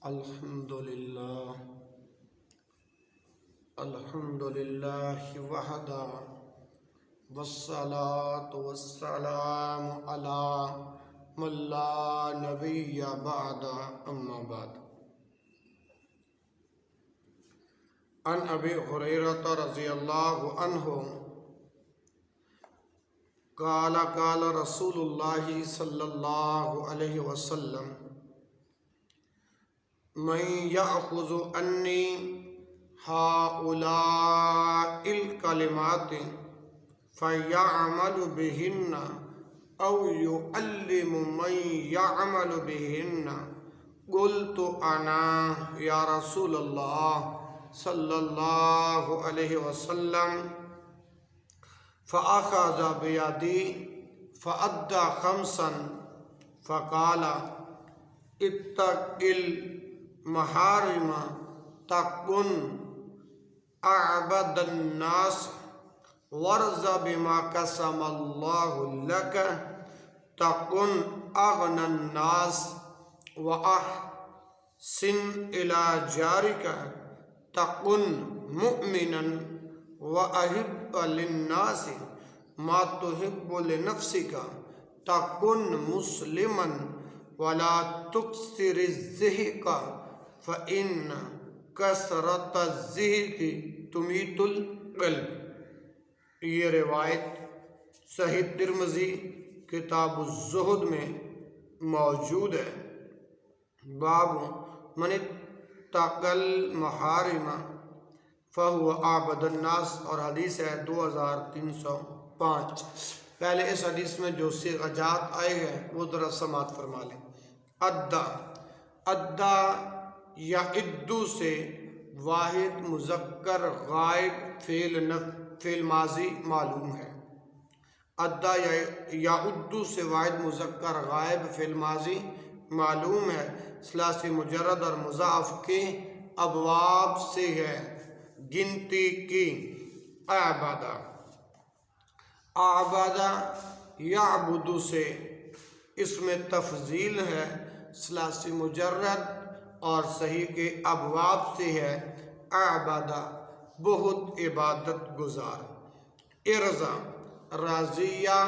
الحمدللہ وحدہ والصلاة والسلام علی من لا نبی بعد اما بعد عن ابی ہریرہ رضی اللہ عنہ قال قال رسول اللہ صلی اللہ علیہ وسلم من یأخذ انی هؤلاء الکلمات فیعمل بہن او یعلم من یعمل بہن قلت انا یا رسول اللہ صلی اللہ علیہ وسلم فأخذ بیدی فأدى خمسا فقال اتق المحارم تكن أعبد الناس وارض بما قسم الله لك تكن أغنى الناس وأحسن إلى جارك تكن مؤمنا وأحب للناس ما تحب لنفسك تكن مسلما ولا تكثر الضحك فإن کثرت الضحك تمیت القلب۔ یہ روایت صحیح ترمذی کتاب الزہد میں موجود ہے۔ باب من اتقى المحارم فهو اعبد الناس، اور حدیث ہے 2305۔ پہلے اس حدیث میں جو صیغات آئے ہیں وہ ذرا سماعت فرما لیں۔ ادا یا ادو سے واحد مذکر غائب فعل ماضی معلوم ہے۔ ادا یا ادو سے واحد مذکر غائب فعل ماضی معلوم ہے، ثلاثی مجرد اور مضاعف کے ابواب سے ہے، گنتی کی۔ اعبدہ یعبدو سے اس میں تفضیل ہے، ثلاثی مجرد اور صحیح کے ابواب سے ہے، اعبدہ بہت عبادت گزار۔ ارضا راضیہ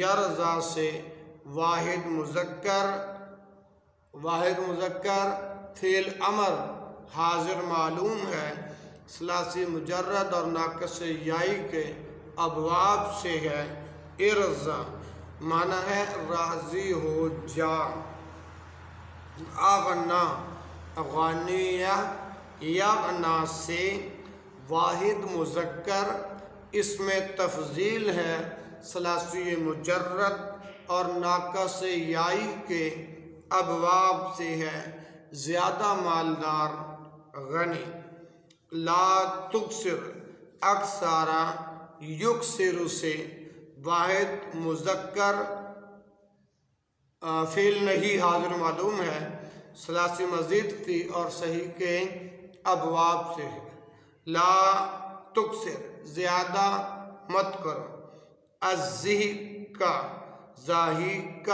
یرضا سے واحد مذکر فعل امر حاضر معلوم ہے، ثلاثی مجرد اور ناقص یائی کے ابواب سے ہے۔ ارضا معنی ہے راضی ہو جا۔ اغنا غانیہ یغنا سے واحد مذکر، اس میں تفضیل ہے، ثلاثی مجرد اور ناقص یائی کے ابواب سے ہے، زیادہ مالدار غنی۔ لا تکثر اکثارا یکثر سے واحد مذکر فعل نہیں حاضر معلوم ہے، ثلاثی مزید تھی اور صحیح کے ابواب سے ہے۔ لا تکثر زیادہ مت کرو۔ الضحک ضاحک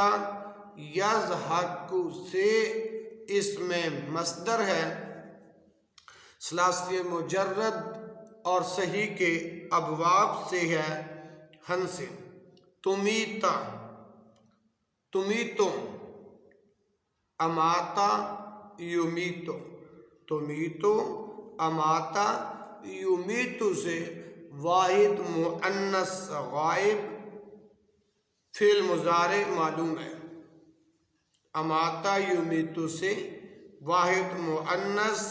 یضحک سے اس میں مصدر ہے، ثلاثی مجرد اور صحیح کے ابواب سے ہے، ہنس۔ تمیتو اماتا یمیتو، تمیتو اماتا یمیتو سے واحد مؤنث غائب فعل مضارع معلوم ہے۔ اماتا یمیتو سے واحد مؤنث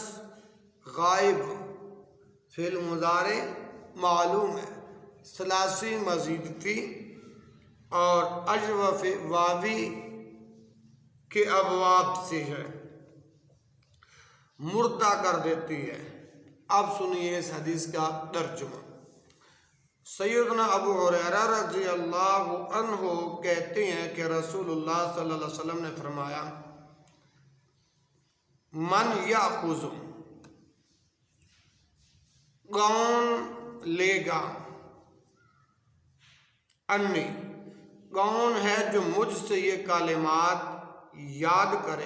غائب فعل مضارع معلوم ہے، ثلاثی مزید فی اور اجوف واوی کے ابواب سے ہے، مردہ کر دیتی ہے۔ اب سنیے اس حدیث کا ترجمہ۔ سیدنا ابو ہریرہ رضی اللہ عنہ کہتے ہیں کہ رسول اللہ صلی اللہ علیہ وسلم نے فرمایا، من یاخذ کون لے گا، انی کون ہے جو مجھ سے یہ کلمات یاد کرے،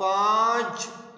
5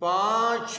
5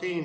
3,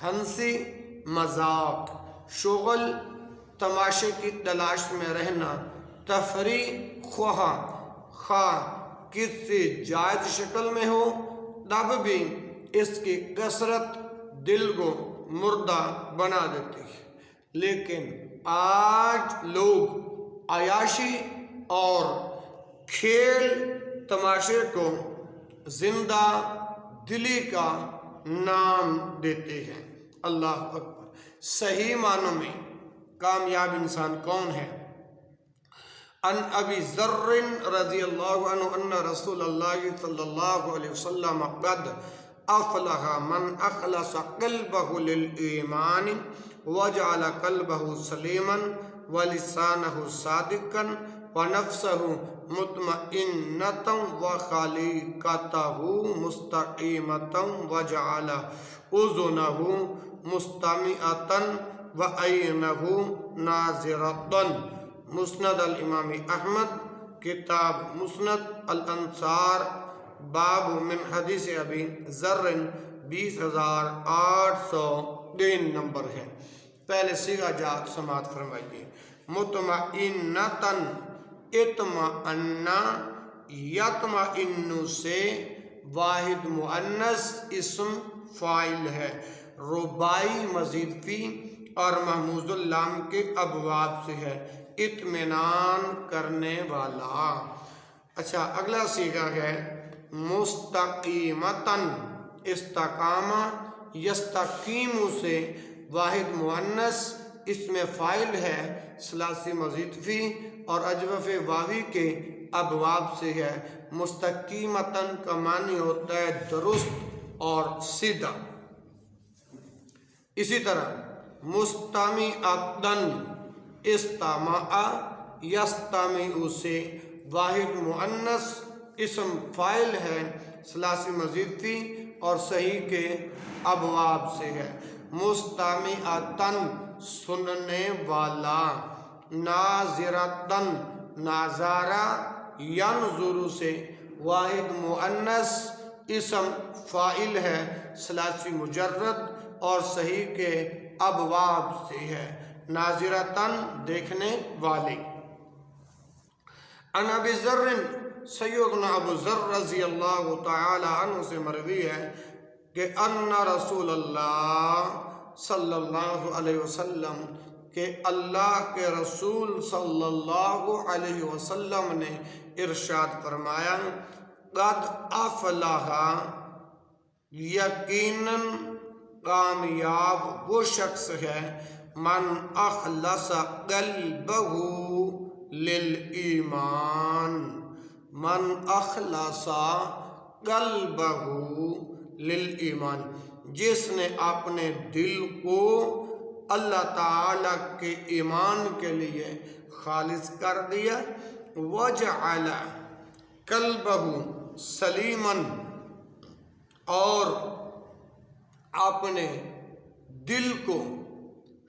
ہنسی مذاق، شغل تماشے کی تلاش میں رہنا، تفریح خواہ کسی جائز شکل میں ہو، تب بھی اس کی کثرت دل کو مردہ بنا دیتی ہے۔ لیکن آج لوگ عیاشی اور کھیل تماشے کو زندہ دلی کا نام دیتے ہیں۔ اللہ اکبر۔ صحیح معنوں میں کامیاب انسان کون ہے؟ ان ابی ذر رضی اللہ عنہ ان رسول اللہ صلی اللہ علیہ وسلم قد افلح من اخلص قلبه للایمان وجعل قلبه سلیما ولسانه صادقا ونفسه مطمئنة وخلیقته مستقیمة وجعل اذنه مستمعة وعینه ناظرة۔ مسند الامام احمد، کتاب مسند الانصار، باب من حدیث ابی ذر 20,803 نمبر ہے۔ پہلے صیغہ جات سماعت فرمائیے۔ مطمئنتن، اطمئنا یطمئن سے واحد مؤنث اسم فاعل ہے، رباعی مزید فی اور محموز اللام کے ابواب سے ہے، اطمینان کرنے والا۔ اچھا، اگلا صیغہ ہے مستقیمتن، استقامہ یستقیم سے واحد مؤنث اسم فاعل ہے، ثلاثی مزید فی اور اجوف واوی کے ابواب سے ہے۔ مستقیمتن کا معنی ہوتا ہے درست اور سیدھا۔ اسی طرح مستمعتن، استماع یستمع سے واحد مؤنث اسم فاعل ہے، ثلاثی مزید فی اور صحیح کے ابواب سے ہے۔ مستمعتن سننے والا، ناظرتن ناظارہ ینظر سے واحد مؤنث اسم فاعل ہے، ثلاثی مجرد اور صحیح کے ابواب سے ہے، ناظرتن دیکھنے والے۔ ان ابی ذر، سیدنا ابو ذر رضی اللہ تعالی عنہ سے مروی ہے کہ ان رسول اللہ صلی اللہ علیہ وسلم، کہ اللہ کے رسول صلی اللہ علیہ وسلم نے ارشاد فرمایا، قد افلح، یقیناً کامیاب وہ شخص ہے، من اخلص قلبہ للایمان، من اخلص قلبہ للایمان، جس نے اپنے دل کو اللہ تعالی کے ایمان کے لیے خالص کر دیا، وجعل قلبہ سلیما، اور اپنے دل کو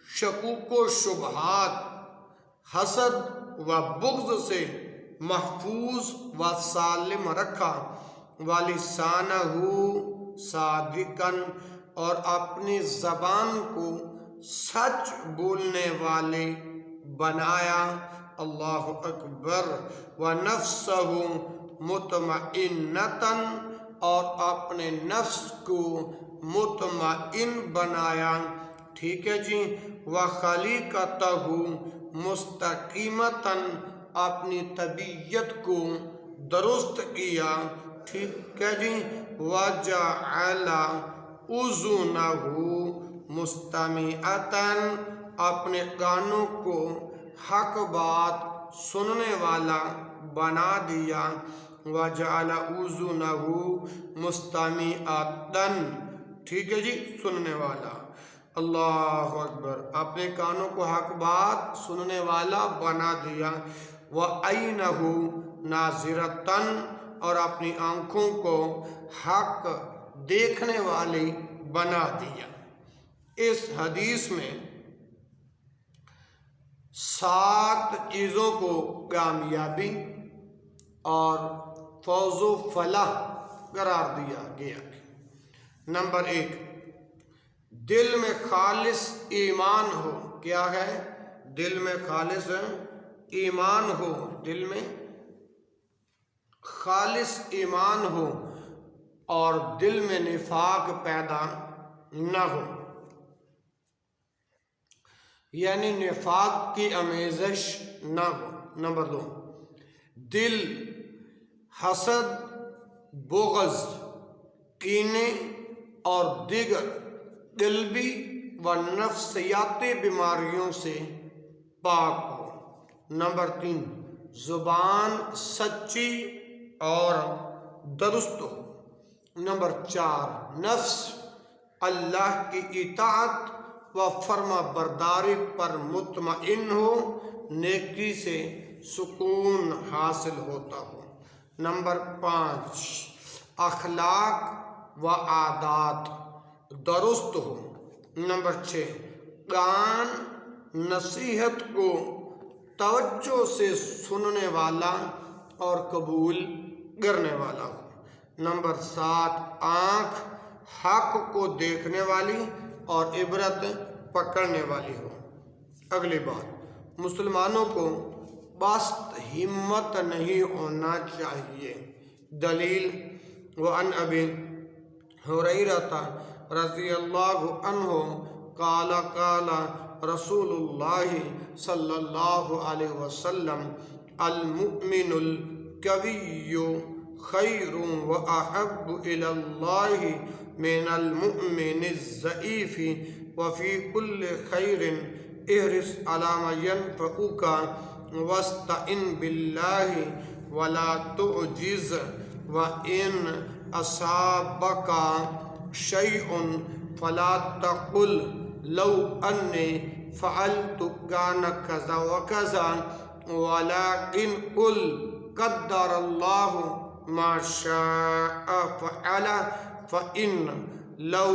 شکوک و شبہات، حسد و بغض سے محفوظ و سالم رکھا، ولسانہ صادقاً، اور اپنی زبان کو سچ بولنے والے بنایا، اللہ اکبر، ونفسہ مطمئنۃ، اور اپنے نفس کو مطمئن بنایا، ٹھیک ہے جی، وخلیقتہ مستقیمۃ، اپنی طبیعت کو درست کیا، ٹھیک ہے جی، وجعل اذنہ مستمعۃ، اپنے کانوں کو حق بات سننے والا بنا دیا، وجعل اذنہ مستمعۃ، ٹھیک ہے جی، سننے والا۔ اللہ اکبر، اپنے کانوں کو حق بات سننے والا بنا دیا، وعینہ ناظرۃ، اور اپنی آنکھوں کو حق دیکھنے والی بنا دیا۔ اس حدیث میں 7 چیزوں کو کامیابی اور فوز و فلاح قرار دیا گیا۔ نمبر 1، دل میں خالص ایمان ہو. کیا ہے؟ دل میں خالص ایمان ہو. دل میں خالص ایمان ہو اور دل میں نفاق پیدا نہ ہو، یعنی نفاق کی آمیزش نہ ہو. نمبر 2، دل حسد، بغض، کینے اور دیگر قلبی و نفسیاتی بیماریوں سے پاک ہو. نمبر 3، زبان سچی اور درست ہو. نمبر 4، نفس اللہ کی اطاعت و فرما برداری پر مطمئن ہو، نیکی سے سکون حاصل ہوتا ہو. نمبر 5، اخلاق و عادات درست ہو. نمبر 6، کان نصیحت کو توجہ سے سننے والا اور قبول کرنے والا ہو. نمبر 7، آنکھ حق کو دیکھنے والی اور عبرت پکڑنے والی ہو. اگلی بات، مسلمانوں کو پست ہمت نہیں ہونا چاہیے. دلیل، وعن ابی ہریرہ رضی اللہ عنہ قال قال رسول اللہ صلی اللہ علیہ وسلم المؤمن القوی خیر واحب الی اللہ من المؤمن الضعیف وفی کل خیر احرص علی ما ینفعک واستعن باللہ ولا تعجز وان اصابک شیء فلا تقل لو انی فعلت کان کذا وکذا ولكن قل قدر اللہ ما شاء فعل فإن لو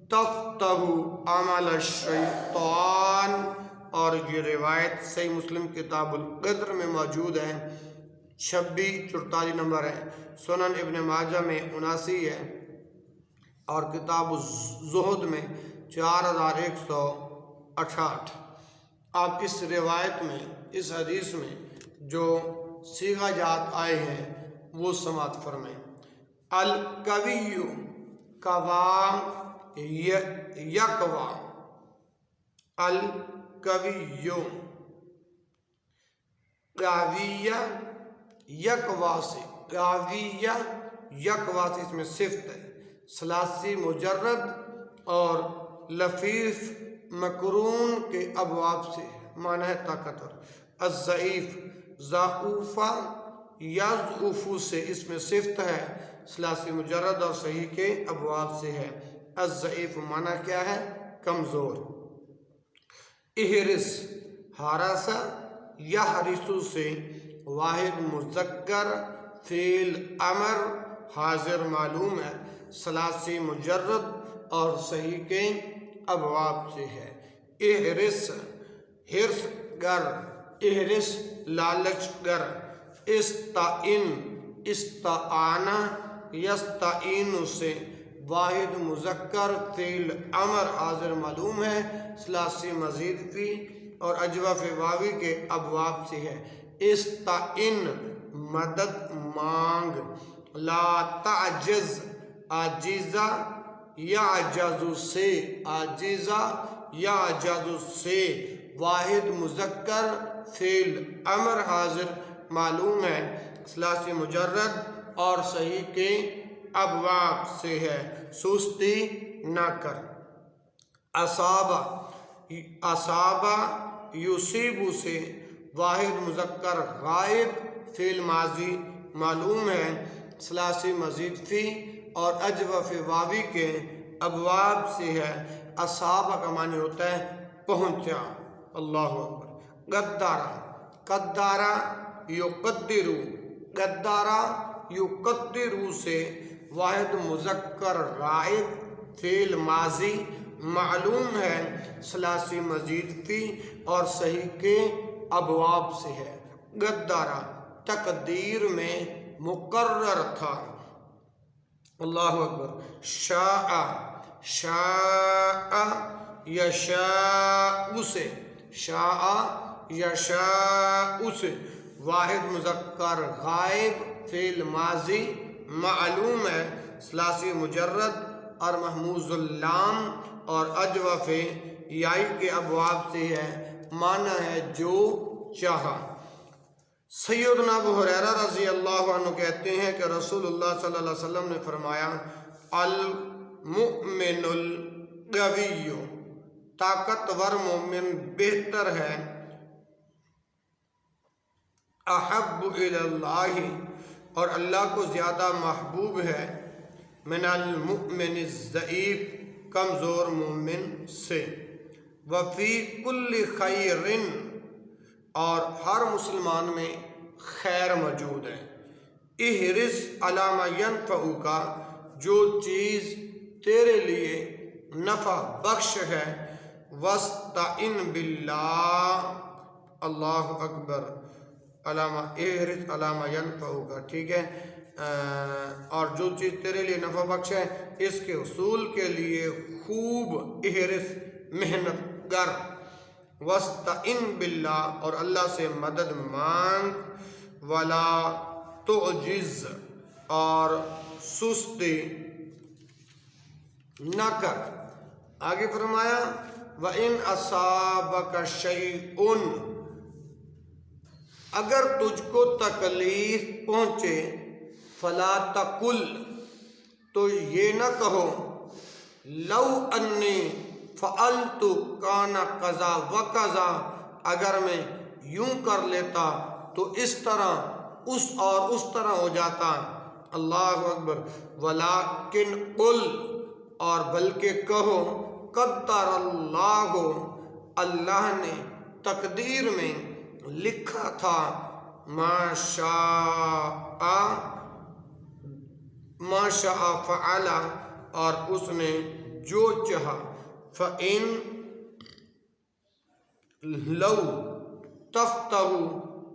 تفتح عمل الشیطان. اور یہ روایت صحیح مسلم کتاب القدر میں موجود ہے، 2644 نمبر ہے. سنن ابن ماجہ میں 79 ہے اور کتاب الزہد میں 4168. آپ اس روایت میں، اس حدیث میں جو صیغہ جات آئے ہیں وہ سماعت فرمائیں. القوی، قوا، یقوا. القوی، قاویہ یقوا سے، قاویہ یقوا سے اس میں صفت ہے. ثلاثی مجرد اور لفیف مقرون کے ابواب سے معنی ہے طاقتور. الضعیف، ضعوفہ یضعف سے اس میں صفت ہے، ثلاثی مجرد اور صحیح کے ابواب سے ہے. الضعیف معنی کیا ہے؟ کمزور. احرص، حراسہ یحرص سے واحد مذکر فعل امر حاضر معلوم ہے، ثلاثی مجرد اور صحیح کے ابواب سے ہے. احرص، حرص گر، احرص لالچ گر. استعن، استعانہ یستعین سے واحد مذکر فعل امر حاضر معلوم ہے، ثلاثی مزید فی اور اجوف واوی کے ابواب سے ہے. استعن مدد مانگ. لا تعجز، عاجزہ یعجز سے، عاجزہ یعجز سے واحد مذکر فعل امر حاضر معلوم ہے، ثلاثی مجرد اور صحیح کے ابواب سے ہے. سستی نہ کر. اصابہ، اصابہ یصیب سے واحد مذکر غائب فعل ماضی معلوم ہے، ثلاثی مزید فی اور اجوف واوی کے ابواب سے ہے. اصابہ کا معنی ہوتا ہے پہنچا. اللہ اکبر. قدارہ، قدارہ یقدر، قدارہ یقدر سے واحد مذکر غائب فعل ماضی معلوم ہے، ثلاثی مزید فی اور صحیح کے ابواب سے ہے. قدارہ تقدیر میں مقرر تھا. اللہ اکبر. شاء، شاء یشاء سے، شاء یشاء سے، واحد مذکر غائب فعل ماضی معلوم ہے، ثلاثی مجرد اور محموز اللام اور اجوف یائی کے ابواب سے ہے، معنی ہے جو چاہا۔ سیدنا ابو ہریرہ رضی اللہ عنہ کہتے ہیں کہ رسول اللہ صلی اللہ علیہ وسلم نے فرمایا المؤمن القوی، طاقتور مومن بہتر ہے، احب الی اللہ، اور اللہ کو زیادہ محبوب ہے، من المؤمن الضعیف، کمزور مومن سے، وفی کل خیر، اور ہر مسلمان میں خیر موجود ہے، احرص علی ما ینفعک، جو چیز تیرے لیے نفع بخش ہے، واستعن باللہ، اللہ اکبر، علامہ احرص علی ما ینفعک، ٹھیک ہے، اور جو چیز تیرے لیے نفع بخش ہے اس کے حصول کے لیے خوب احرص، محنت گر، واستعن باللہ، اور اللہ سے مدد مانگ، ولا تعجز، اور سستی نہ کر۔ آگے فرمایا وَإِنْ أَصَابَكَ شَيْءٌ، اگر تجھ کو تکلیف پہنچے، فلا تقل، تو یہ نہ کہو، لو انی فعلت کان قضا و قضا، اگر میں یوں کر لیتا تو اس طرح اس اور اس طرح ہو جاتا، اللہ اکبر، ولیکن قل، اور بلکہ کہو، قدر اللہ، اللہ نے تقدیر میں لکھا تھا، ما شاء فعل، اور اس نے جو چاہا، فإن لو تفتح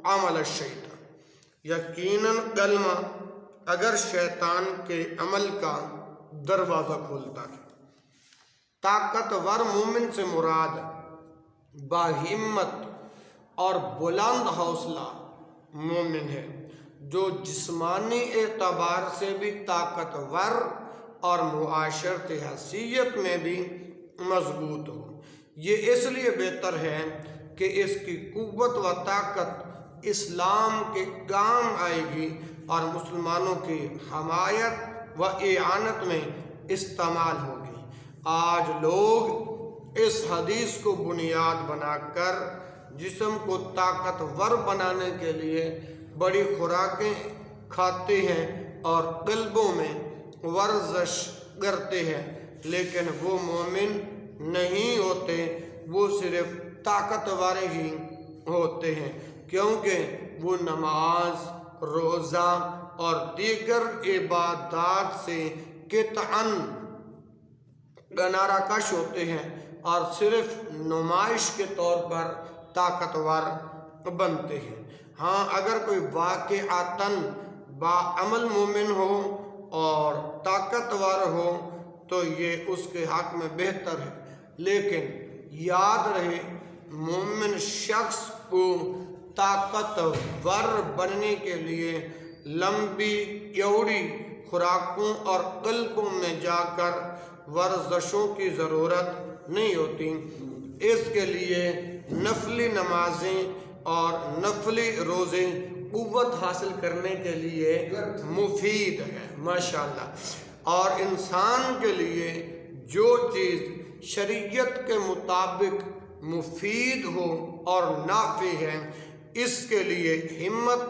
عمل الشیطان، یقیناً کلمہ اگر شیطان کے عمل کا دروازہ کھولتا ہے۔ طاقتور مومن سے مراد باہمت اور بلند حوصلہ مومن ہے، جو جسمانی اعتبار سے بھی طاقتور اور معاشرتی حیثیت میں بھی مضبوط ہو۔ یہ اس لیے بہتر ہے کہ اس کی قوت و طاقت اسلام کے کام آئے گی اور مسلمانوں کی حمایت و اعانت میں استعمال ہوگی۔ آج لوگ اس حدیث کو بنیاد بنا کر جسم کو طاقتور بنانے کے لیے بڑی خوراکیں کھاتے ہیں اور قلبوں میں ورزش کرتے ہیں، لیکن وہ مومن نہیں ہوتے، وہ صرف طاقتور ہی ہوتے ہیں، کیونکہ وہ نماز، روزہ اور دیگر عبادات سے قطعاً کنارہ کش ہوتے ہیں اور صرف نمائش کے طور پر طاقتور بنتے ہیں۔ ہاں، اگر کوئی واقعتاً باعمل مومن ہو اور طاقتور ہو تو یہ اس کے حق میں بہتر ہے، لیکن یاد رہے مومن شخص کو طاقتور بننے کے لیے لمبی چوڑی خوراکوں اور قلبوں میں جا کر ورزشوں کی ضرورت نہیں ہوتی۔ اس کے لیے نفلی نمازیں اور نفلی روزے قوت حاصل کرنے کے لیے مفید ہے، ماشاءاللہ۔ اور انسان کے لیے جو چیز شریعت کے مطابق مفید ہو اور نافع ہے، اس کے لیے ہمت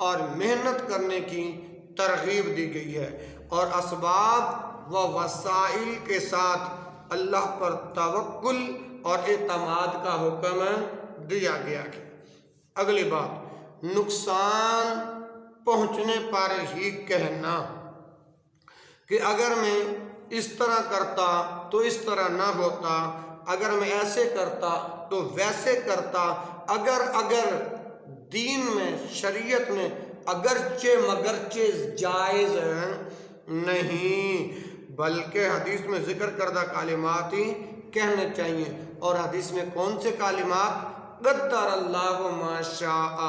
اور محنت کرنے کی ترغیب دی گئی ہے، اور اسباب و وسائل کے ساتھ اللہ پر توکل اور اعتماد کا حکم دیا گیا ہے۔ اگلی بات، نقصان پہنچنے پر ہی کہنا کہ اگر میں اس طرح کرتا تو اس طرح نہ ہوتا، اگر میں ایسے کرتا تو ویسے کرتا، اگر دین میں، شریعت میں اگرچہ مگرچہ جائز نہیں، بلکہ حدیث میں ذکر کردہ کلمات ہی کہنے چاہیے. اور حدیث میں کون سے کلمات؟ قدر اللہ ما شاء،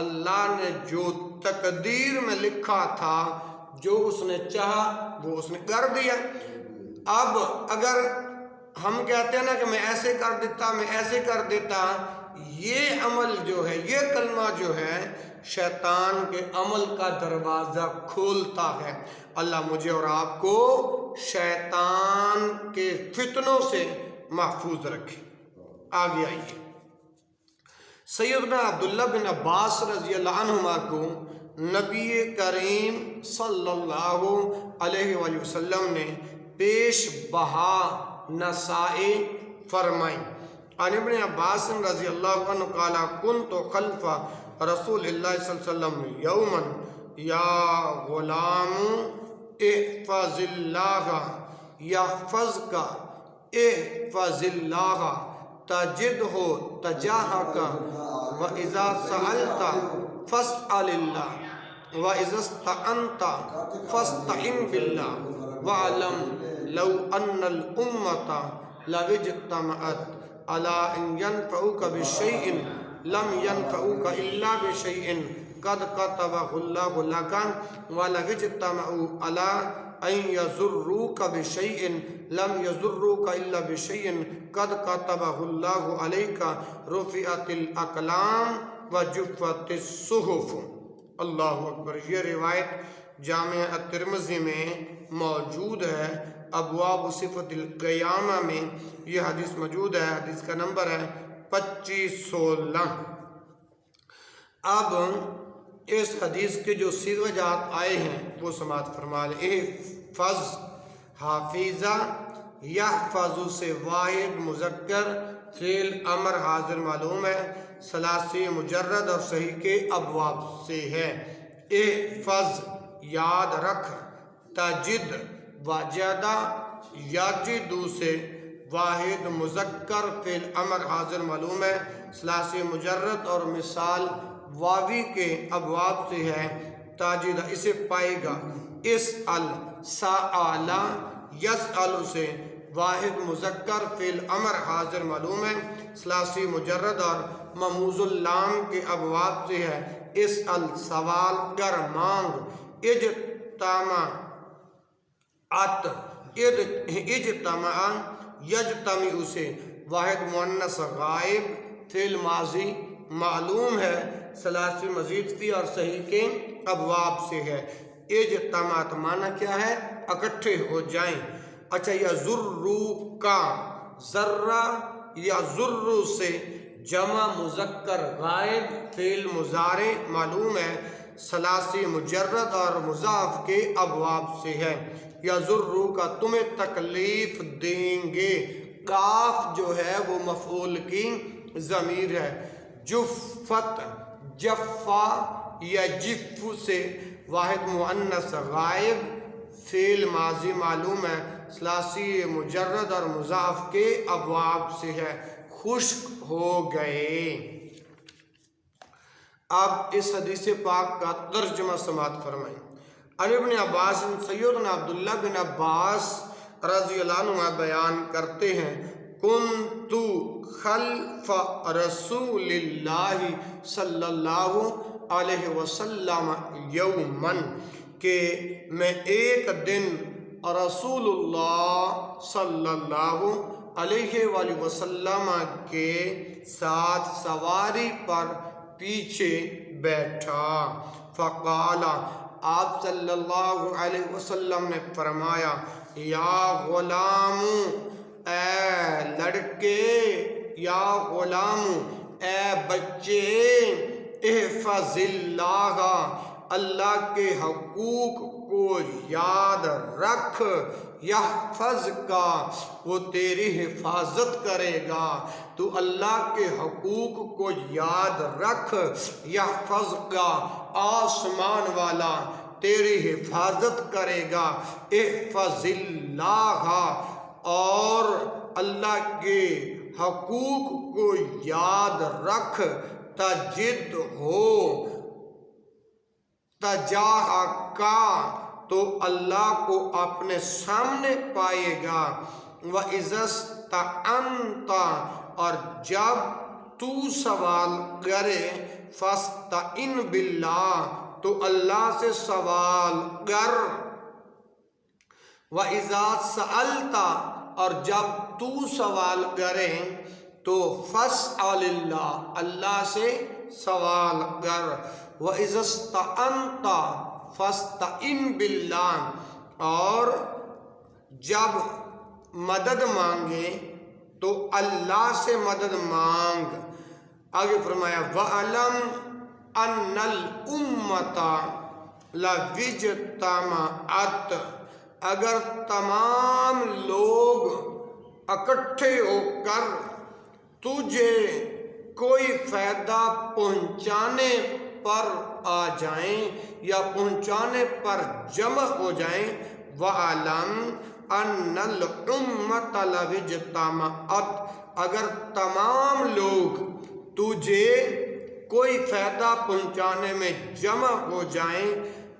اللہ نے جو تقدیر میں لکھا تھا، جو اس نے چاہا وہ اس نے کر دیا. اب اگر ہم کہتے ہیں نا کہ میں ایسے کر دیتا، میں ایسے کر دیتا، یہ عمل جو ہے، یہ کلمہ جو ہے، شیطان کے عمل کا دروازہ کھولتا ہے. اللہ مجھے اور آپ کو شیطان کے فتنوں سے محفوظ رکھے. آگے آئیے. سیدنا عبداللہ بن عباس رضی اللہ عنہما کو نبی کریم صلی اللہ علیہ وآلہ وسلم نے پیش بہا نصائح فرمائی. عن ابن عباس رضی اللہ عنہ قال کنت خلف رسول اللہ صلی اللہ علیہ وسلم یوما یا غلام احفظ اللہ یحفظک احفظ اللہ تجدہ تجاہک وَإِذَا سَأَلْتَ فَاسْأَلِ اللَّهِ وَإِذَا اسْتَعَنْتَ فَاسْتَعِنْ بِاللَّهِ وَاعْلَمْ لَوْ أَنَّ الْأُمَّةَ لَوِ اجْتَمَعَتْ عَلَىٰ أَنْ يَنْفَعُوكَ بِشَيْءٍ لَمْ يَنْفَعُوكَ إِلَّا بِشَيْءٍ قَدْ كَتَبَهُ اللَّهُ لَكَ وَلَوِ اجْتَمَعُوا عَلَىٰ أَنْ يَضُرُّوكَ بِشَيْءٍ لَمْ يَضُرُّوكَ إِلَّا بِشَيْءٍ قد كتبه الله عليك رفعت الاقلام وجفت الصحف. اللہ اکبر. یہ روایت جامع الترمذی میں موجود ہے. ابواب صفت القیامہ میں یہ حدیث موجود ہے. حدیث کا نمبر ہے 2516. اب اس حدیث کے جو صیغہ جات آئے ہیں وہ سماعت فرما لیں. احفظ، حافظہ، یحفظ سے واحد مذکر فعل امر حاضر معلوم ہے، ثلاثی مجرد اور صحیح کے ابواب سے ہے. احفظ یاد رکھ، تجد وجدہ یجدو سے واحد مذکر فعل امر حاضر معلوم ہے، ثلاثی مجرد اور مثال واوی کے ابواب سے ہے. تاجد اسے پائے گا. اسأل سأل یسأل سے واحد مذکر فعل امر حاضر معلوم ہے، ثلاثی مجرد اور مموز اللام کے ابواب سے ہے. اسأل سوال کر، مانگ. اجتمع اجتمع یجتمع سے واحد مؤنث غائب فعل ماضی معلوم ہے، ثلاثی مزید فی اور صحیح کے ابواب سے ہے. اجتماعت معنی کیا ہے؟ اکٹھے ہو جائیں. اچھا، یضرو کا ذرہ یا ذرو سے جمع مذکر غائب فعل مضارع معلوم ہے، ثلاثی مجرد اور مضاف کے ابواب سے ہے. یضرو کا تمہیں تکلیف دیں گے. کاف جو ہے وہ مفعول کی ضمیر ہے. جفت جفا یا جف سے واحد مؤنث غائب فعل ماضی معلوم ہے، ثلاثی مجرد اور مضاف کے ابواب سے ہے. خشک ہو گئے. اب اس حدیث پاک کا ترجمہ سماعت فرمائیں. عن ابن عباس، سیدنا عبداللہ بن عباس رضی اللہ عنہ بیان کرتے ہیں، کنت خلف رسول اللہ صلی اللہ علیہ وسلم یومن، کہ میں ایک دن رسول اللہ صلی اللہ علیہ وآلہ وسلم کے ساتھ سواری پر پیچھے بیٹھا. فقال، آپ صلی اللہ علیہ وسلم نے فرمایا، یا غلام، اے لڑکے، یا غلام، اے بچے، احفظ اللہ، اللہ کے حقوق کو یاد رکھ. یحفظ کا، وہ تیری حفاظت کرے گا. تو اللہ کے حقوق کو یاد رکھ. یحفظ کا، آسمان والا تیری حفاظت کرے گا. احفظ اللہ، اور اللہ کے حقوق کو یاد رکھ. تجد ہو تجاہ کا، تو اللہ کو اپنے سامنے پائے گا۔ وَإِذَا اسْتَعَنْتَ اور جب تو سوال کرے فَاسْتَعِنْ بِاللَّهِ تو اللہ سے سوال کر۔ وَإِذَا سَأَلْتَ اور جب تو سوال کرے تو فَاسْأَلِ اللَّهِ اللہ سے سوال کر۔ وَإِذَا اسْتَعَنْتَ فَاسْتَعِنْ بِاللَّهِ اور جب مدد مانگے تو اللہ سے مدد مانگ۔ آگے فرمایا وَأَلَمْ أَنَّ الْأُمَّةَ لَوِ اجْتَمَعَتْ اگر تمام لوگ اکٹھے ہو کر تجھے کوئی فائدہ پہنچانے پر آ جائیں یا پہنچانے پر جمع ہو جائیں۔ وَعَلَمْ أَنَّ الْأُمَّةَ لَوِ اجْتَمَعَتْ اگر تمام لوگ تجھے کوئی فائدہ پہنچانے میں جمع ہو جائیں۔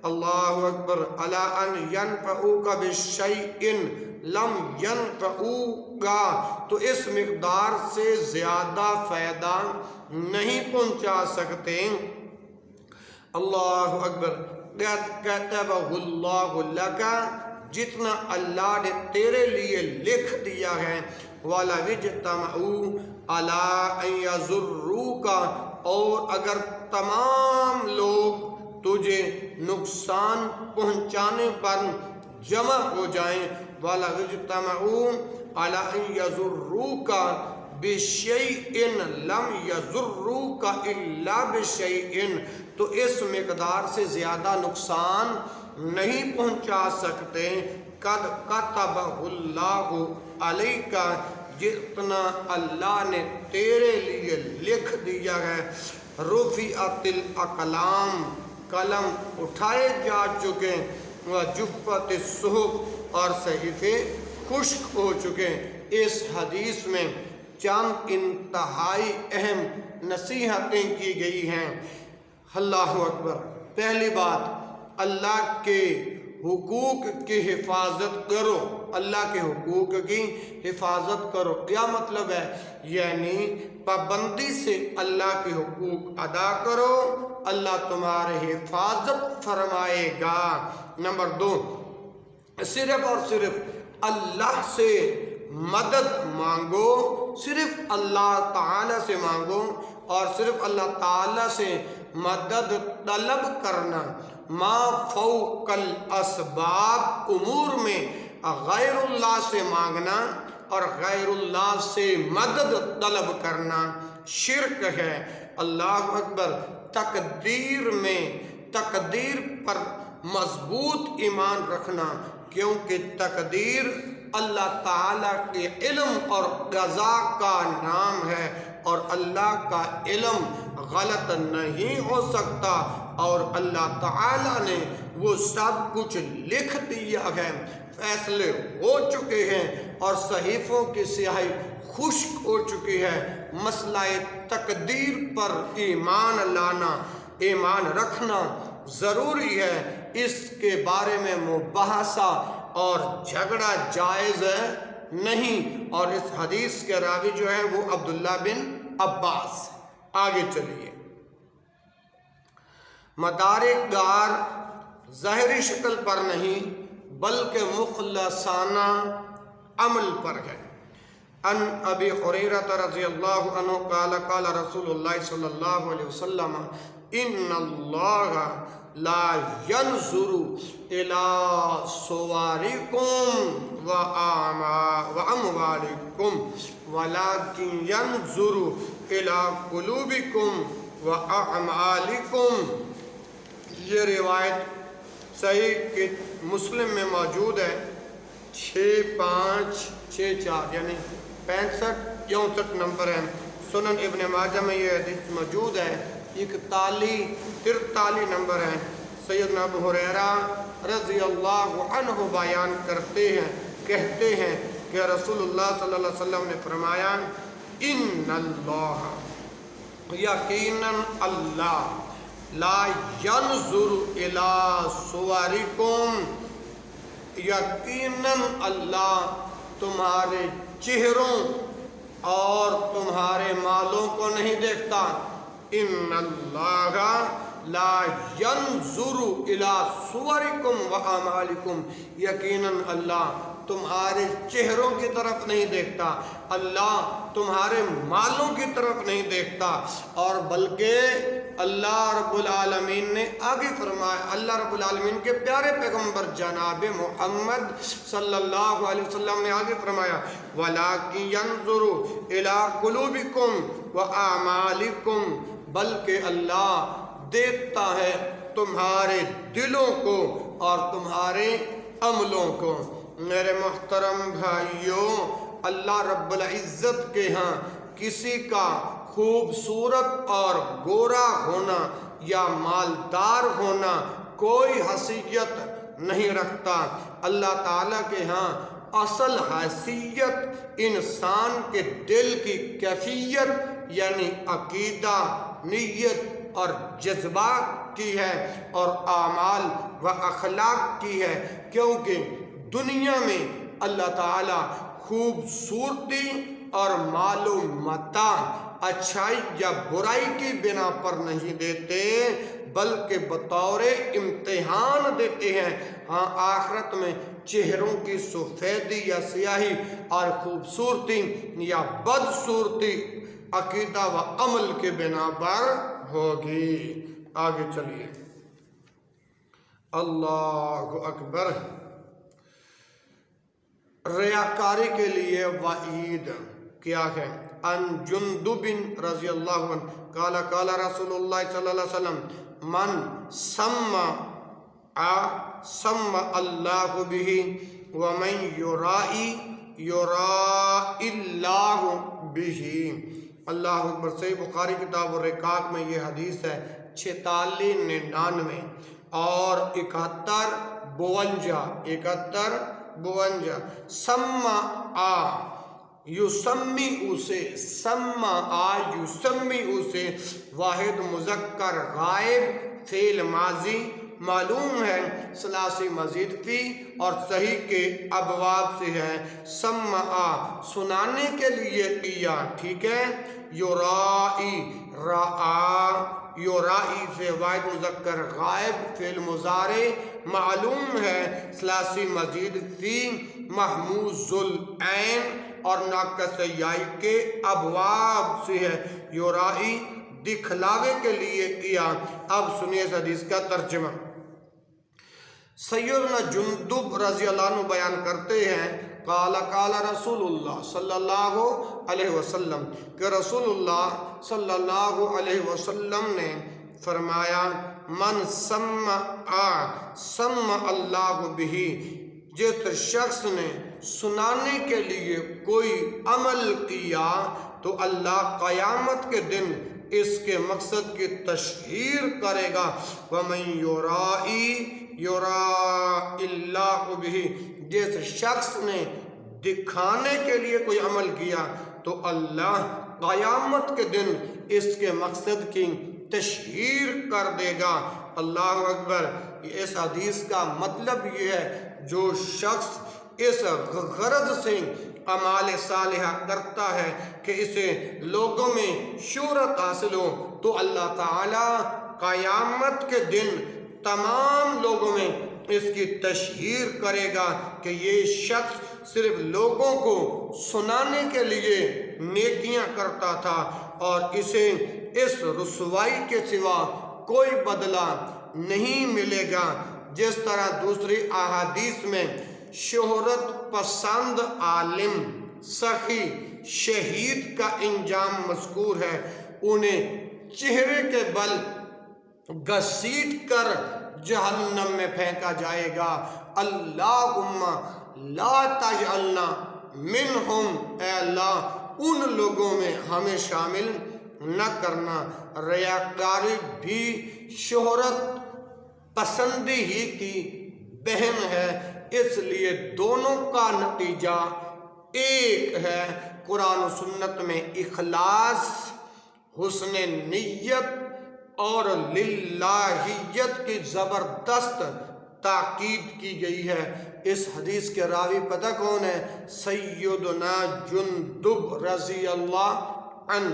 اللہ اکبر علی ان ينفعوک بشیء لم ينفعوک تو اس مقدار سے زیادہ فائدہ نہیں پہنچا سکتے۔ اللہ اکبر کتبہ اللہ لک جتنا اللہ نے تیرے لیے لکھ دیا ہے۔ وَلَوِ اجْتَمَعُوا عَلَىٰ أَن يَضُرُّوكَ اور اگر تمام لوگ تجھے نقصان پہنچانے پر جمع ہو جائیں۔ وَلَوِ اجْتَمَعُوا عَلَىٰ أَن يَضُرُّوكَ بِشَيْءٍ لَمْ يَضُرُّوكَ إِلَّا بِشَيْءٍ تو اس مقدار سے زیادہ نقصان نہیں پہنچا سکتے۔ قَدْ كَتَبَهُ اللَّهُ عَلَيْكَ جتنا اللہ نے تیرے لیے لکھ دیا ہے۔ رُفِعَتِ الْأَقْلَامُ قلم اٹھائے جا چکے۔ وَجُفَّتِ الصُّحُفُ اور صحیفے خشک ہو چکے۔ اس حدیث میں چند انتہائی اہم نصیحتیں کی گئی ہیں۔ اللہ اکبر۔ پہلی بات اللہ کے حقوق کی حفاظت کرو، اللہ کے حقوق کی حفاظت کرو۔ کیا مطلب ہے؟ یعنی پابندی سے اللہ کے حقوق ادا کرو، اللہ تمہاری حفاظت فرمائے گا۔ نمبر 2 صرف اور صرف اللہ سے مدد مانگو، صرف اللہ تعالیٰ سے مانگو اور صرف اللہ تعالیٰ سے مدد طلب کرنا۔ ما فوق الاسباب امور میں غیر اللہ سے مانگنا اور غیر اللہ سے مدد طلب کرنا شرک ہے۔ اللہ اکبر۔ تقدیر پر مضبوط ایمان رکھنا، کیونکہ تقدیر اللہ تعالیٰ کے علم اور قضاء کا نام ہے اور اللہ کا علم غلط نہیں ہو سکتا اور اللہ تعالیٰ نے وہ سب کچھ لکھ دیا ہے، فیصلے ہو چکے ہیں اور صحیفوں کی سیاہی خشک ہو چکی ہے۔ مسئلہ تقدیر پر ایمان لانا، ایمان رکھنا ضروری ہے۔ اس کے بارے میں مباحثہ اور جھگڑا جائز نہیں۔ اور اس حدیث کے راوی جو ہے وہ عبداللہ بن عباس۔ آگے چلیے۔ مدارک دار ظاہری شکل پر نہیں بلکہ مخلصانہ عمل پر ہے۔ ان ابی ہریرہ رضی اللہ عنہ قال قال رسول اللہ صلی اللہ علیہ وسلم ان اللہ لا ينظر الى صورکم واموالکم ولكن ينظر الى قلوبکم واعمالکم۔ یہ روایت صحیح مسلم میں موجود ہے 6564 یعنی 65-64 نمبر ہے۔ سنن ابن ماجہ میں یہ حدیث موجود ہے 41-43 نمبر ہے۔ سیدنا ابو ہریرہ رضی اللہ عنہ بیان کرتے ہیں، کہتے ہیں کہ رسول اللہ صلی اللہ علیہ وسلم نے فرمایا ان اللہ یقیناً اللہ لا ينظر الى صورکم یقیناً اللہ تمہارے چہروں اور تمہارے مالوں کو نہیں دیکھتا. ان اللہ لا ينظر الى صورکم و اعمالکم. یقیناً اللہ تمہارے چہروں کی طرف نہیں دیکھتا، اللہ تمہارے مالوں کی طرف نہیں دیکھتا، اور بلکہ اللہ رب العالمین نے آگے فرمایا، اللہ رب العالمین کے پیارے پیغمبر جناب محمد صلی اللہ علیہ وسلم نے آگے فرمایا وَلَٰكِن يَنظُرُ إِلَىٰ قُلُوبِكُمْ وَأَعْمَالِكُمْ. بلکہ اللہ دیکھتا ہے تمہارے دلوں کو اور تمہارے عملوں کو. میرے محترم بھائیوں، اللہ رب العزت کے ہاں کسی کا خوبصورت اور گورا ہونا یا مالدار ہونا کوئی حیثیت نہیں رکھتا. اللہ تعالیٰ کے ہاں اصل حیثیت انسان کے دل کی کیفیت یعنی عقیدہ، نیت اور جذبات کی ہے اور اعمال و اخلاق کی ہے. کیونکہ دنیا میں اللہ تعالیٰ خوبصورتی اور مال و متاع اچھائی یا برائی کی بنا پر نہیں دیتے بلکہ بطور امتحان دیتے ہیں. ہاں آخرت میں چہروں کی سفیدی یا سیاہی اور خوبصورتی یا بدصورتی عقیدہ و عمل کے بنا پر ہوگی. آگے چلیے. اللہ اکبر. ریاکاری کے لیے وعید کیا ہے؟ ان جندب رضی اللہ عنہ قال قال رسول اللہ صلی اللہ علیہ وسلم من سمع اللہ بہ ومن یرائی اللہ بہ. اللہ اکبر. صحیح بخاری کتاب الرقاق میں یہ حدیث ہے 4699 اور 7152. سمع یسمی اسے، سمع یسمی اسے واحد مذکر غائب فعل ماضی معلوم ہے، ثلاثی مزید فی اور صحیح کے ابواب سے ہے. سمع سنانے کے لیے کیا، ٹھیک ہے. یرائی یورائی سے واحد مذکر غائب فعل مضارع معلوم ہے، ثلاثی مزید فی محموز العین اور ناقص یائی کے ابواب سے ہے. یورائی دکھلاوے کے لیے کیا. اب سنیے اس حدیث کا ترجمہ. سیدنا جندب رضی اللہ عنہ بیان کرتے ہیں قال قال رسول اللہ صلی اللہ علیہ وسلم کہ رسول اللہ صلی اللہ علیہ وسلم نے فرمایا من سمع اللہ بہ. جس شخص نے سنانے کے لیے کوئی عمل کیا تو اللہ قیامت کے دن اس کے مقصد کی تشہیر کرے گا. وَمَن یُرَا اللہ بہ. جس شخص نے دکھانے کے لیے کوئی عمل کیا تو اللہ قیامت کے دن اس کے مقصد کی تشہیر کر دے گا. اللہ اکبر. اس حدیث کا مطلب یہ ہے جو شخص اس غرض سے اعمال صالحہ کرتا ہے کہ اسے لوگوں میں شہرت حاصل ہو تو اللہ تعالیٰ قیامت کے دن تمام لوگوں میں اس کی تشہیر کرے گا کہ یہ شخص صرف لوگوں کو سنانے کے لیے نیکیاں کرتا تھا اور اسے اس رسوائی کے سوا کوئی بدلہ نہیں ملے گا. جس طرح دوسری احادیث میں شہرت پسند عالم، سخی، شہید کا انجام مذکور ہے، انہیں چہرے کے بل گھسیٹ کر جہنم میں پھینکا جائے گا. اللہم لا تجعلنا منہم. اے اللہ ان لوگوں میں ہمیں شامل نہ کرنا. ریاکاری بھی شہرت پسندی ہی کی بہن ہے، اس لیے دونوں کا نتیجہ ایک ہے. قرآن و سنت میں اخلاص، حسن نیت اور للہیت کی زبردست تاکید کی گئی ہے۔ اس حدیث کے راوی پتہ کون ہے؟ سیدنا جندب رضی اللہ عنہ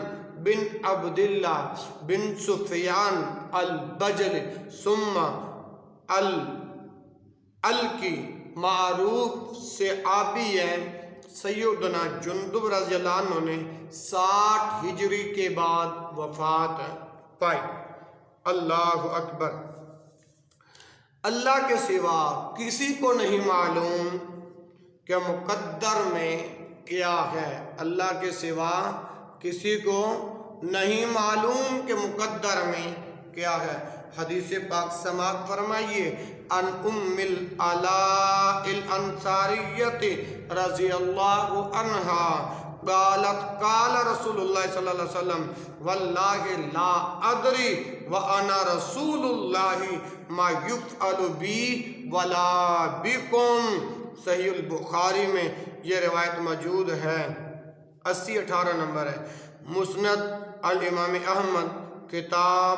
بن عبداللہ بن سفیان البجلی ثم الکی معروف صحابی ہیں۔ سیدنا جندب رضی اللہ عنہ نے 60 ہجری کے بعد وفات پائی۔ اللہ اکبر۔ اللہ کے سوا کسی کو نہیں معلوم کہ مقدر میں کیا ہے۔ اللہ کے سوا کسی کو نہیں معلوم کہ مقدر میں کیا ہے۔ حدیث پاک سماعت فرمائیے۔ ان ام العلاء الانصاریۃ رضی اللہ عنہا قالت قال رسول اللہ صلی اللہ علیہ وسلم واللہ لا ادری وانا رسول اللہ ما یفعل بی ولا بکم۔ صحیح البخاری میں یہ روایت موجود ہے، 80-18 نمبر ہے۔ مسند الامام احمد کتاب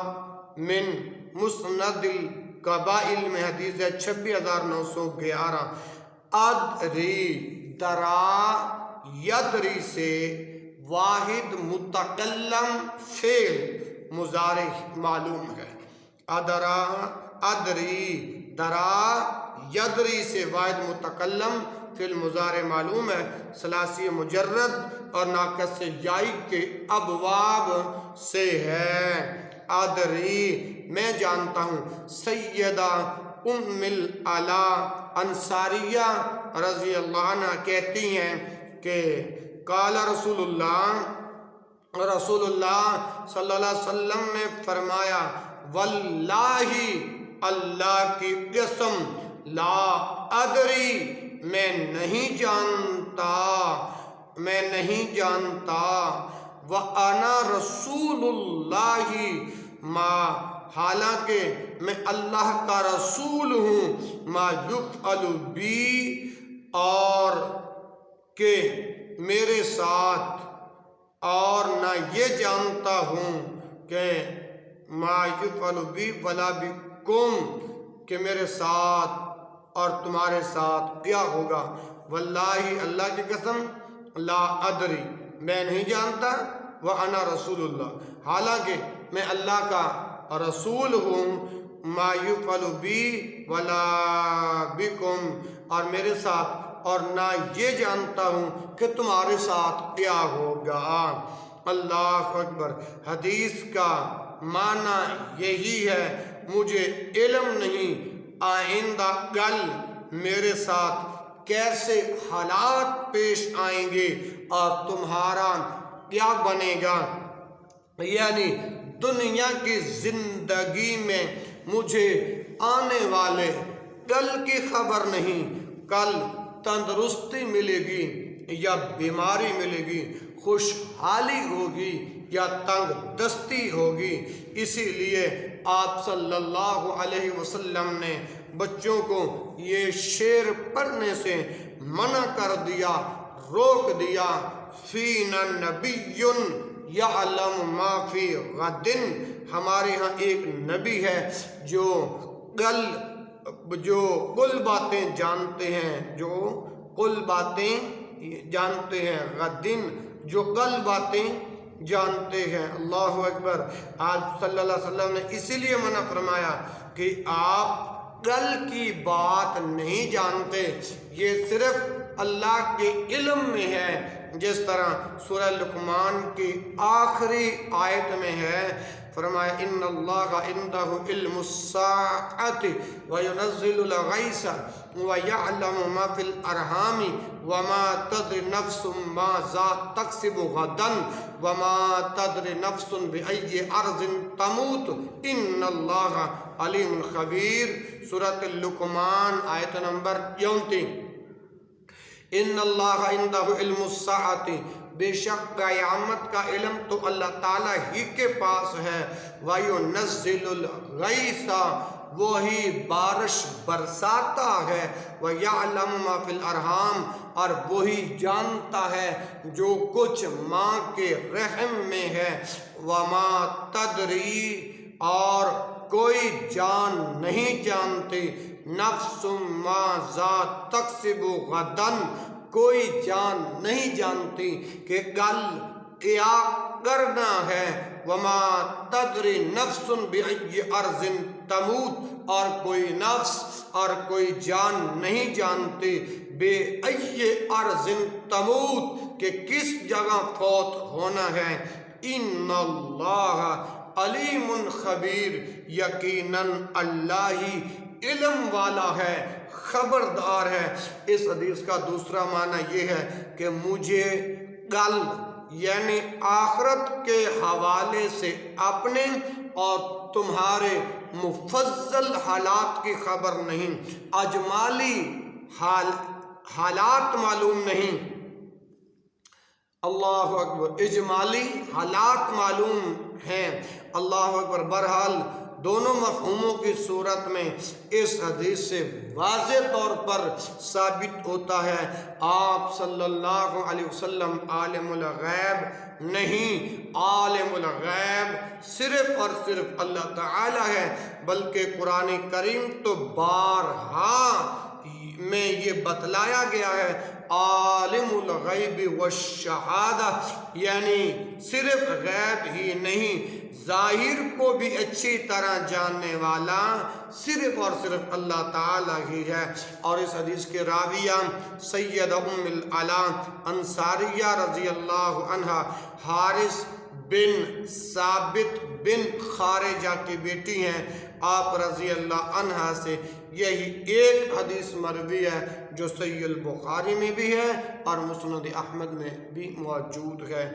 من مسند القبائل میں حدیث ہے 26911۔ ادری درا یدری سے واحد متکلم فعل مضارع معلوم ہے۔ ادری درا یدری سے واحد متکلم فعل مضارع معلوم ہے، ثلاثی مجرد اور ناقص یائی کے ابواب سے ہے۔ ادری میں جانتا ہوں۔ سیدہ ام العلاء انصاریہ رضی اللہ عنہ کہتی ہیں کہ قال رسول اللہ صلی اللہ علیہ وسلم نے فرمایا واللہ اللہ کی قسم لا ادری میں نہیں جانتا وَأَنَا رَسُولُ اللَّهِ ما حالانکہ میں اللہ کا رسول ہوں، ما یفعل بی اور کہ میرے ساتھ، اور نہ یہ جانتا ہوں کہ ما یفعل بی ولا بکم کہ میرے ساتھ اور تمہارے ساتھ کیا ہوگا۔ واللہ اللہ کی قسم لا ادری میں نہیں جانتا، وَأَنَا رسول اللہ حالانکہ میں اللہ کا رسول ہوں، ما یفعل بی ولا بکم اور میرے ساتھ، اور نہ یہ جانتا ہوں کہ تمہارے ساتھ کیا ہوگا۔ اللہ اکبر۔ حدیث کا معنی یہی ہے مجھے علم نہیں آئندہ کل میرے ساتھ کیسے حالات پیش آئیں گے اور تمہارا کیا بنے گا، یعنی دنیا کی زندگی میں مجھے آنے والے کل کی خبر نہیں، کل تندرستی ملے گی یا بیماری ملے گی، خوشحالی ہوگی یا تنگ دستی ہوگی۔ اسی لیے آپ صلی اللہ علیہ وسلم نے بچوں کو یہ شعر پڑھنے سے منع کر دیا، روک دیا۔ فینا نبی یعلم ما فی غد، ہمارے ہاں ایک نبی ہے جو کل باتیں جانتے ہیں، غدن جو کل باتیں جانتے ہیں۔ اللہ اکبر۔ آپ صلی اللہ علیہ وسلم نے اسی لیے منع فرمایا کہ آپ کل کی بات نہیں جانتے، یہ صرف اللہ کے علم میں ہے، جس طرح سورہ لقمان کی آخری آیت میں ہے، فرمایا ان اللہ عندہ علم الساعۃ وینزل الغیث ویعلم ما فی الارحام وما تدری نفس ماذا تکسب غدا وما تدری نفس بأی ارض تموت ان اللہ علیم خبیر۔ سورۃ لقمان آیت نمبر 34۔ ان اللہ عندہ علم الساعۃ، بے شک قیامت کا علم تو اللہ تعالیٰ ہی کے پاس ہے۔ وَيُنَزِّلُ الْغَيْثَ، وہی بارش برساتا ہے۔ وَيَعْلَمُ مَا فِي الْأَرْحَامِ، اور وہی جانتا ہے جو کچھ ماں کے رحم میں ہے۔ وَمَا تَدْرِي، اور کوئی جان نہیں جانتی، نفس ماذا تکسب غدن، کوئی جان نہیں جانتی کہ کل کیا کرنا ہے، وما تدری نفس بأی ارض تموت، اور کوئی نفس اور کوئی جان نہیں جانتی بے ای ارض تموت، کہ کس جگہ فوت ہونا ہے۔ ان اللہ علیم خبیر، یقیناً اللہ ہی علم والا ہے، خبردار ہے۔ اس حدیث کا دوسرا معنی یہ ہے کہ مجھے کل یعنی آخرت کے حوالے سے اپنے اور تمہارے مفضل حالات کی خبر نہیں، اجمالی حالات معلوم نہیں، اللہ اکبر، اجمالی حالات معلوم ہیں، اللہ اکبر۔ بہرحال دونوں مفہوموں کی صورت میں اس حدیث سے واضح طور پر ثابت ہوتا ہے آپ صلی اللہ علیہ وسلم عالم الغیب نہیں، عالم الغیب صرف اور صرف اللہ تعالی ہے، بلکہ قرآن کریم تو بارہا میں یہ بتلایا گیا ہے عالم الغیب والشہادہ، یعنی صرف غیب ہی نہیں، ظاہر کو بھی اچھی طرح جاننے والا صرف اور صرف اللہ تعالی ہی ہے۔ اور اس حدیث کے راویہ سید ام العلا انصاریہ رضی اللہ عنہ حارث بن ثابت بن خارجہ کی بیٹی ہیں، آپ رضی اللہ عنہ سے یہی ایک حدیث مروی ہے جو صحیح البخاری میں بھی ہے اور مسند احمد میں بھی موجود ہے۔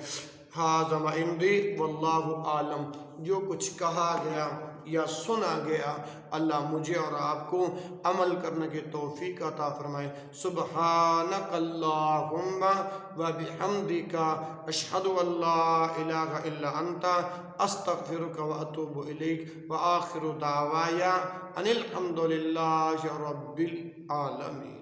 ھذا ما عندی واللہ عالم، جو کچھ کہا گیا یا سنا گیا اللہ مجھے اور آپ کو عمل کرنے کی توفیق عطا فرمائے۔ سبحانک اللہم وبحمدک، اشہد ان لا الہ الا انت، استغفرک واتوب الیک، وآخر دعوایا ان الحمد للہ رب العالمین۔